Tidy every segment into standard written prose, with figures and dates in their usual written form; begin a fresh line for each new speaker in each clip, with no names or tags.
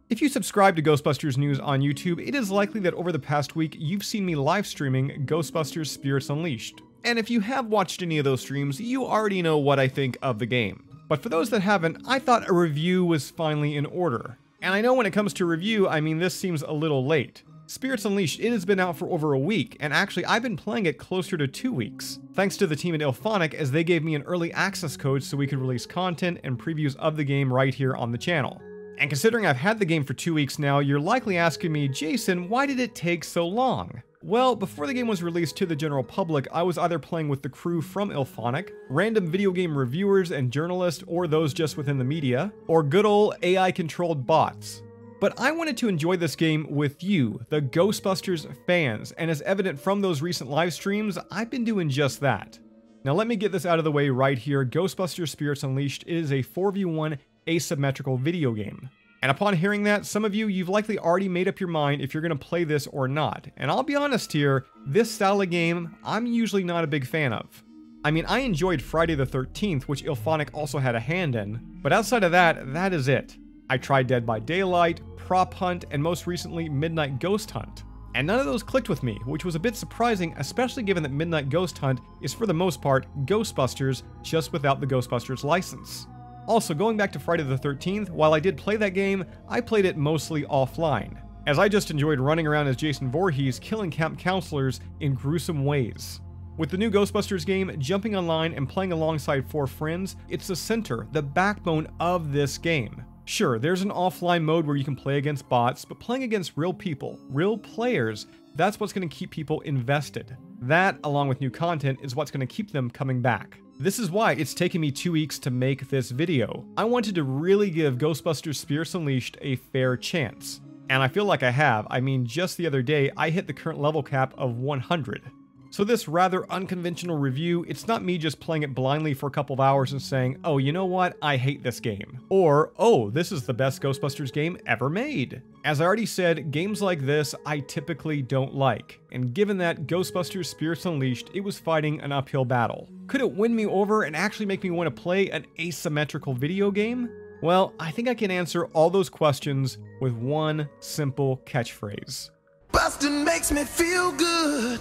If you subscribe to Ghostbusters News on YouTube, it is likely that over the past week you've seen me live streaming Ghostbusters Spirits Unleashed. And if you have watched any of those streams, you already know what I think of the game. But for those that haven't, I thought a review was finally in order. And I know when it comes to review, I mean this seems a little late. Spirits Unleashed, it has been out for over a week, and actually I've been playing it closer to 2 weeks, thanks to the team at IllFonic as they gave me an early access code so we could release content and previews of the game right here on the channel. And considering I've had the game for 2 weeks now, you're likely asking me, Jason, why did it take so long? Well, before the game was released to the general public, I was either playing with the crew from IllFonic, random video game reviewers and journalists, or those just within the media, or good old AI-controlled bots. But I wanted to enjoy this game with you, the Ghostbusters fans, and as evident from those recent live streams, I've been doing just that. Now let me get this out of the way right here. Ghostbusters Spirits Unleashed is a 4v1 asymmetrical video game. And upon hearing that, some of you've likely already made up your mind if you're going to play this or not. And I'll be honest here, this style of game, I'm usually not a big fan of. I mean, I enjoyed Friday the 13th, which IllFonic also had a hand in, but outside of that, that is it. I tried Dead by Daylight, Prop Hunt, and most recently Midnight Ghost Hunt. And none of those clicked with me, which was a bit surprising, especially given that Midnight Ghost Hunt is for the most part Ghostbusters, just without the Ghostbusters license. Also, going back to Friday the 13th, while I did play that game, I played it mostly offline, as I just enjoyed running around as Jason Voorhees killing camp counselors in gruesome ways. With the new Ghostbusters game, jumping online and playing alongside 4 friends, it's the center, the backbone of this game. Sure, there's an offline mode where you can play against bots, but playing against real people, real players, that's what's going to keep people invested. That, along with new content, is what's going to keep them coming back. This is why it's taken me 2 weeks to make this video. I wanted to really give Ghostbusters Spirits Unleashed a fair chance. And I feel like I have. I mean, just the other day, I hit the current level cap of 100. So this rather unconventional review, it's not me just playing it blindly for a couple of hours and saying, oh, you know what, I hate this game. Or, oh, this is the best Ghostbusters game ever made. As I already said, games like this I typically don't like. And given that Ghostbusters Spirits Unleashed, it was fighting an uphill battle. Could it win me over and actually make me want to play an asymmetrical video game? Well, I think I can answer all those questions with one simple catchphrase.
Bustin' makes me feel good.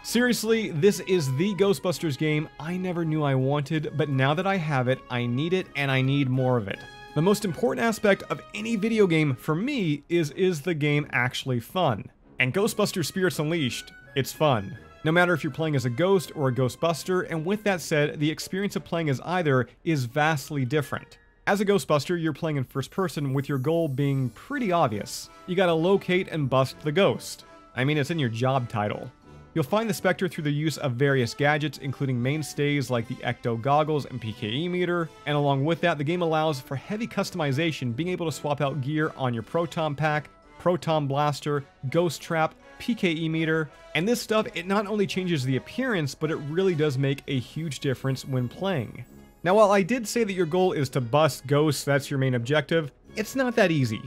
Seriously, this is the Ghostbusters game I never knew I wanted, but now that I have it, I need it and I need more of it. The most important aspect of any video game for me is the game actually fun? And Ghostbusters Spirits Unleashed, it's fun. No matter if you're playing as a ghost or a Ghostbuster, and with that said, the experience of playing as either is vastly different. As a Ghostbuster, you're playing in first person with your goal being pretty obvious. You gotta locate and bust the ghost. I mean, it's in your job title. You'll find the Spectre through the use of various gadgets, including mainstays like the Ecto goggles and PKE meter, and along with that, the game allows for heavy customization, being able to swap out gear on your Proton Pack, Proton Blaster, Ghost Trap, PKE meter, and this stuff, it not only changes the appearance, but it really does make a huge difference when playing. Now, while I did say that your goal is to bust ghosts, that's your main objective, it's not that easy,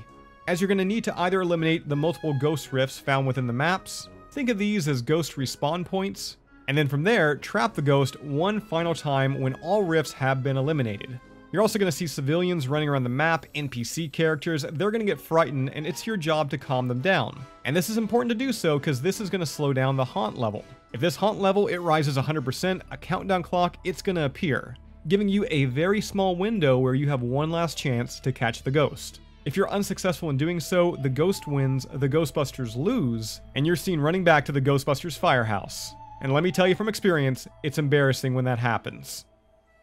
as you're going to need to either eliminate the multiple ghost rifts found within the maps, think of these as ghost respawn points, and then from there, trap the ghost one final time when all rifts have been eliminated. You're also going to see civilians running around the map, NPC characters, they're going to get frightened, and it's your job to calm them down. And this is important to do so because this is going to slow down the haunt level. If this haunt level, it rises 100%, a countdown clock, it's going to appear, giving you a very small window where you have one last chance to catch the ghost. If you're unsuccessful in doing so, the ghost wins, the Ghostbusters lose, and you're seen running back to the Ghostbusters firehouse. And let me tell you from experience, it's embarrassing when that happens.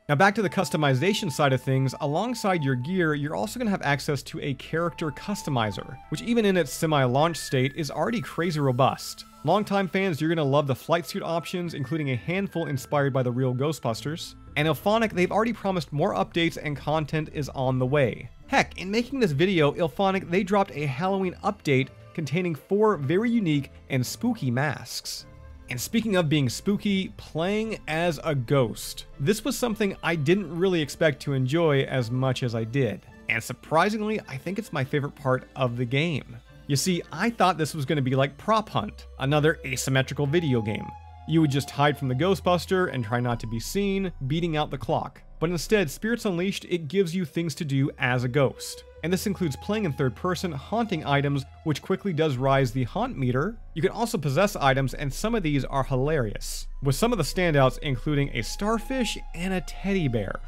Now back to the customization side of things, alongside your gear, you're also going to have access to a character customizer, which even in its semi-launch state is already crazy robust. Longtime fans, you're going to love the flight suit options, including a handful inspired by the real Ghostbusters. And IllFonic, they've already promised more updates and content is on the way. Heck, in making this video, IllFonic, they dropped a Halloween update containing 4 very unique and spooky masks. And speaking of being spooky, playing as a ghost. This was something I didn't really expect to enjoy as much as I did. And surprisingly, I think it's my favorite part of the game. You see, I thought this was going to be like Prop Hunt, another asymmetrical video game. You would just hide from the Ghostbuster and try not to be seen, beating out the clock. But instead, Spirits Unleashed, it gives you things to do as a ghost. and this includes playing in third person, haunting items, which quickly does rise the haunt meter. You can also possess items, and some of these are hilarious, with some of the standouts including a starfish and a teddy bear.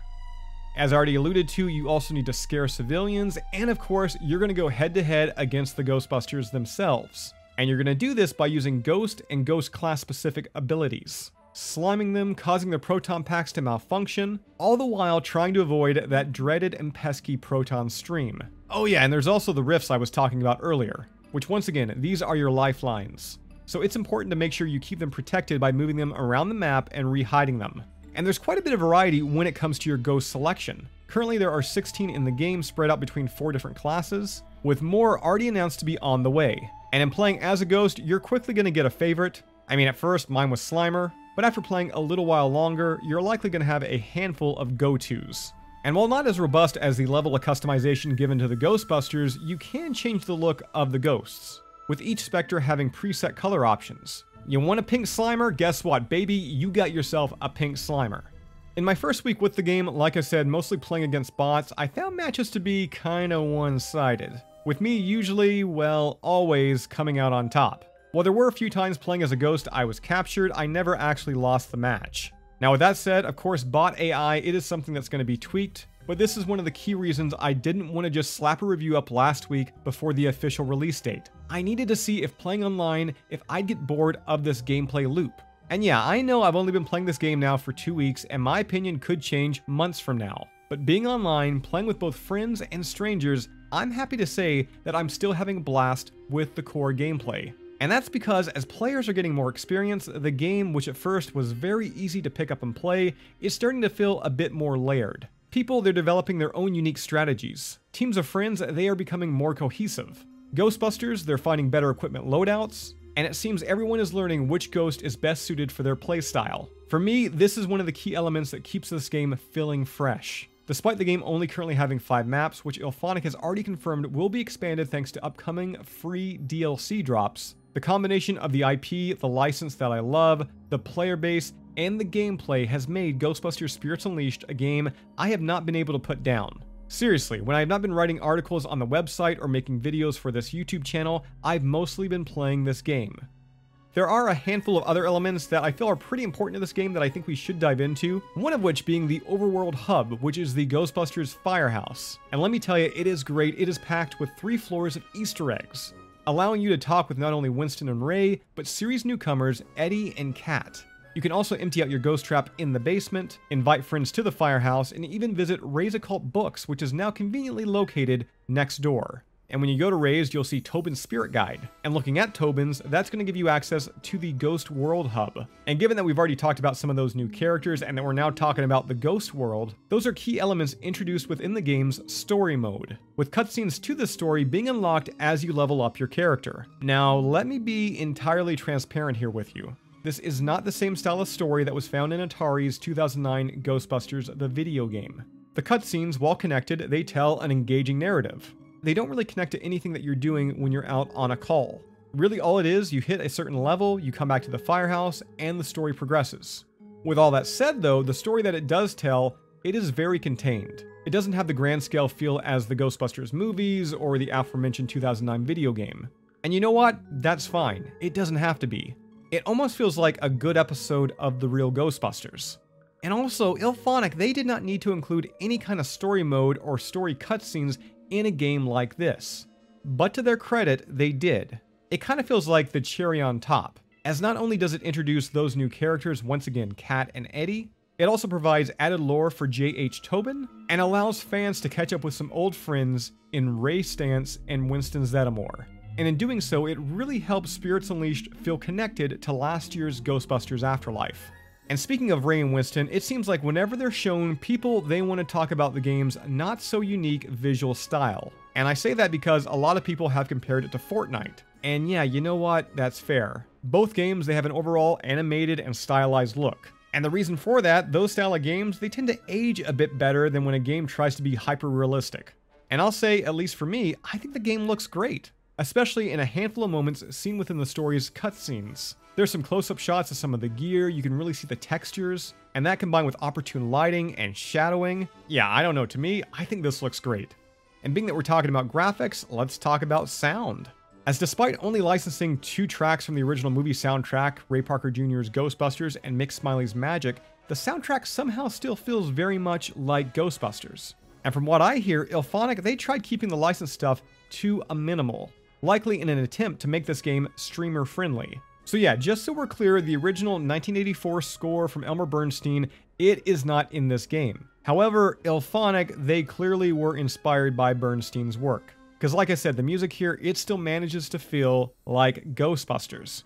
As I already alluded to, you also need to scare civilians, and of course, you're going to go head to head against the Ghostbusters themselves. And you're going to do this by using Ghost and Ghost class specific abilities, sliming them, causing their proton packs to malfunction, all the while trying to avoid that dreaded and pesky proton stream. Oh yeah, and there's also the rifts I was talking about earlier, which once again, these are your lifelines. So it's important to make sure you keep them protected by moving them around the map and re-hiding them. And there's quite a bit of variety when it comes to your ghost selection. Currently there are 16 in the game spread out between 4 different classes, with more already announced to be on the way. And in playing as a ghost, you're quickly going to get a favorite. I mean, at first mine was Slimer, but after playing a little while longer, you're likely going to have a handful of go-tos. And while not as robust as the level of customization given to the Ghostbusters, you can change the look of the ghosts, with each Spectre having preset color options. You want a pink Slimer? Guess what, baby? You got yourself a pink Slimer. In my first week with the game, like I said, mostly playing against bots, I found matches to be kinda one-sided, with me usually, well, always coming out on top. While there were a few times playing as a ghost I was captured, I never actually lost the match. Now with that said, of course bot AI, it is something that's going to be tweaked, but this is one of the key reasons I didn't want to just slap a review up last week before the official release date. I needed to see if playing online, if I'd get bored of this gameplay loop. And yeah, I know I've only been playing this game now for 2 weeks, and my opinion could change months from now. But being online, playing with both friends and strangers, I'm happy to say that I'm still having a blast with the core gameplay. And that's because as players are getting more experience, the game, which at first was very easy to pick up and play, is starting to feel a bit more layered. People, they're developing their own unique strategies. Teams of friends, they are becoming more cohesive. Ghostbusters, they're finding better equipment loadouts, and it seems everyone is learning which ghost is best suited for their playstyle. For me, this is one of the key elements that keeps this game feeling fresh. Despite the game only currently having 5 maps, which IllFonic has already confirmed will be expanded thanks to upcoming free DLC drops, the combination of the IP, the license that I love, the player base, and the gameplay has made Ghostbusters Spirits Unleashed a game I have not been able to put down. Seriously, when I have not been writing articles on the website or making videos for this YouTube channel, I've mostly been playing this game. There are a handful of other elements that I feel are pretty important to this game that I think we should dive into, one of which being the overworld hub, which is the Ghostbusters Firehouse. And let me tell you, it is great. It is packed with 3 floors of Easter eggs, allowing you to talk with not only Winston and Ray, but series newcomers Eddie and Kat. You can also empty out your ghost trap in the basement, invite friends to the firehouse, and even visit Ray's Occult Books, which is now conveniently located next door. And when you go to Ray's, you'll see Tobin's Spirit Guide. And looking at Tobin's, that's going to give you access to the Ghost World Hub. And given that we've already talked about some of those new characters and that we're now talking about the Ghost World, those are key elements introduced within the game's story mode, with cutscenes to the story being unlocked as you level up your character. Now, let me be entirely transparent here with you. This is not the same style of story that was found in Atari's 2009 Ghostbusters the video game. The cutscenes, while connected, they tell an engaging narrative. They don't really connect to anything that you're doing when you're out on a call. Really all it is, you hit a certain level, you come back to the firehouse, and the story progresses. With all that said though, the story that it does tell, it is very contained. It doesn't have the grand scale feel as the Ghostbusters movies or the aforementioned 2009 video game. And you know what? That's fine. It doesn't have to be. It almost feels like a good episode of the real Ghostbusters. And also, IllFonic, they did not need to include any kind of story mode or story cutscenes in a game like this. But to their credit, they did. It kind of feels like the cherry on top, as not only does it introduce those new characters, once again Kat and Eddie, it also provides added lore for J.H. Tobin, and allows fans to catch up with some old friends in Ray Stantz and Winston Zeddemore. And in doing so, it really helps Spirits Unleashed feel connected to last year's Ghostbusters Afterlife. And speaking of Ray and Winston, it seems like whenever they're shown, people, they want to talk about the game's not so unique visual style. And I say that because a lot of people have compared it to Fortnite. And yeah, you know what? That's fair. Both games, they have an overall animated and stylized look. And the reason for that, those style of games, they tend to age a bit better than when a game tries to be hyper-realistic. And I'll say, at least for me, I think the game looks great, especially in a handful of moments seen within the story's cutscenes. There's some close-up shots of some of the gear, you can really see the textures, and that combined with opportune lighting and shadowing, yeah, I don't know, to me, I think this looks great. And being that we're talking about graphics, let's talk about sound. As despite only licensing 2 tracks from the original movie soundtrack, Ray Parker Jr.'s Ghostbusters and Mick Smiley's Magic, the soundtrack somehow still feels very much like Ghostbusters. And from what I hear, IllFonic, they tried keeping the licensed stuff to a minimal, likely in an attempt to make this game streamer friendly. So yeah, just so we're clear, the original 1984 score from Elmer Bernstein, it is not in this game. However, IllFonic, they clearly were inspired by Bernstein's work. Because like I said, the music here, it still manages to feel like Ghostbusters.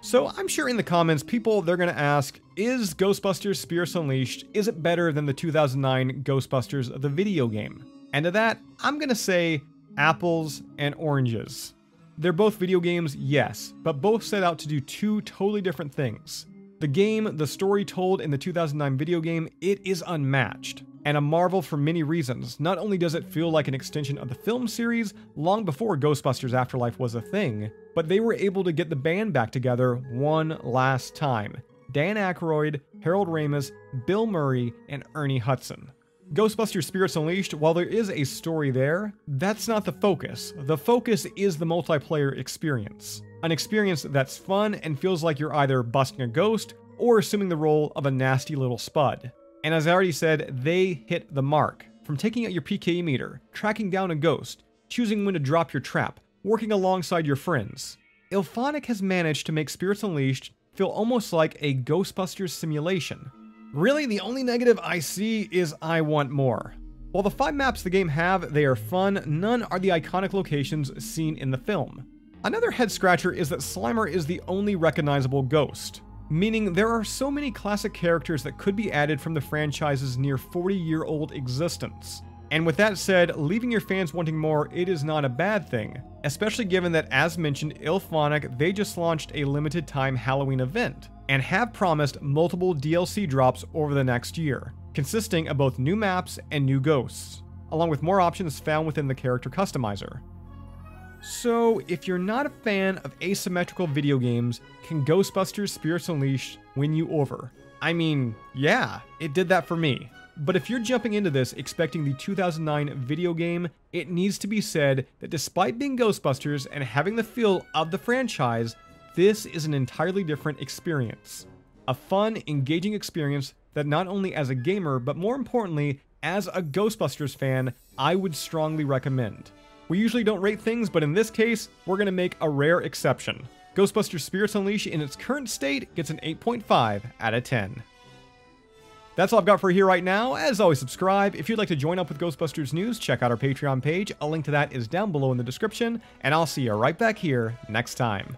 So I'm sure in the comments, people, they're going to ask, is Ghostbusters Spirits Unleashed, is it better than the 2009 Ghostbusters the video game? And to that, I'm going to say apples and oranges. They're both video games, yes, but both set out to do 2 totally different things. The game, the story told in the 2009 video game, it is unmatched, and a marvel for many reasons. Not only does it feel like an extension of the film series long before Ghostbusters Afterlife was a thing, but they were able to get the band back together one last time. Dan Aykroyd, Harold Ramis, Bill Murray, and Ernie Hudson. Ghostbusters Spirits Unleashed, while there is a story there, that's not the focus. The focus is the multiplayer experience. An experience that's fun and feels like you're either busting a ghost or assuming the role of a nasty little spud. And as I already said, they hit the mark. From taking out your PKE meter, tracking down a ghost, choosing when to drop your trap, working alongside your friends. IllFonic has managed to make Spirits Unleashed feel almost like a Ghostbusters simulation. Really, the only negative I see is I want more. While the 5 maps the game have, they are fun, none are the iconic locations seen in the film. Another head scratcher is that Slimer is the only recognizable ghost, meaning there are so many classic characters that could be added from the franchise's near 40-year-old existence. And with that said, leaving your fans wanting more, it is not a bad thing, especially given that, as mentioned, IllFonic, they just launched a limited time Halloween event, and have promised multiple DLC drops over the next year, consisting of both new maps and new ghosts, along with more options found within the character customizer. So, if you're not a fan of asymmetrical video games, can Ghostbusters Spirits Unleashed win you over? I mean, yeah, it did that for me. But if you're jumping into this expecting the 2009 video game, it needs to be said that despite being Ghostbusters and having the feel of the franchise, this is an entirely different experience. A fun, engaging experience that not only as a gamer, but more importantly, as a Ghostbusters fan, I would strongly recommend. We usually don't rate things, but in this case, we're going to make a rare exception. Ghostbusters Spirits Unleashed in its current state gets an 8.5 out of 10. That's all I've got for here right now. As always, subscribe. If you'd like to join up with Ghostbusters news, check out our Patreon page. A link to that is down below in the description, and I'll see you right back here next time.